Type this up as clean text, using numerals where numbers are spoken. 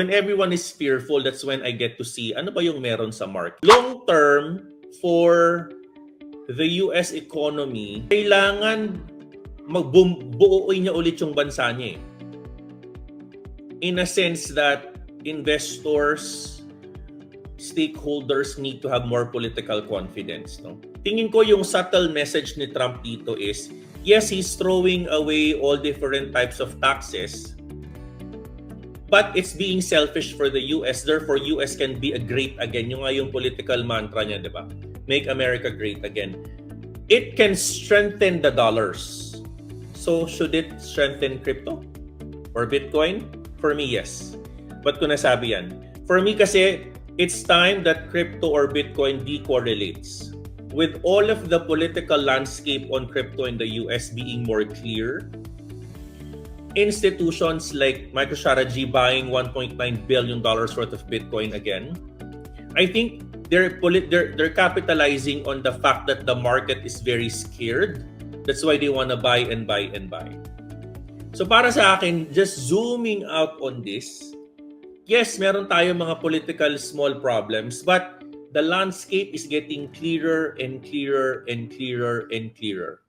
When everyone is fearful, that's when I get to see ano ba yung meron sa market. Long term, for the US economy, kailangan magbuuin niya ulit yung bansa niya eh. In a sense that investors, stakeholders need to have more political confidence. No? Tingin ko yung subtle message ni Trump dito is, yes, he's throwing away all different types of taxes, but it's being selfish for the US. Therefore, US can be a great again. Yung nga yung political mantra niya, di ba? Make America great again. It can strengthen the dollars. So, should it strengthen crypto or Bitcoin? For me, yes. Ba't ko nasabi yan? For me kasi, it's time that crypto or Bitcoin decorrelates. With all of the political landscape on crypto in the US being more clear, institutions like MicroStrategy buying $1.9 billion worth of Bitcoin again, I think they're capitalizing on the fact that the market is very scared. That's why they want to buy and buy and buy. So para sa akin, just zooming out on this, yes, meron tayo mga political small problems, but the landscape is getting clearer and clearer and clearer and clearer.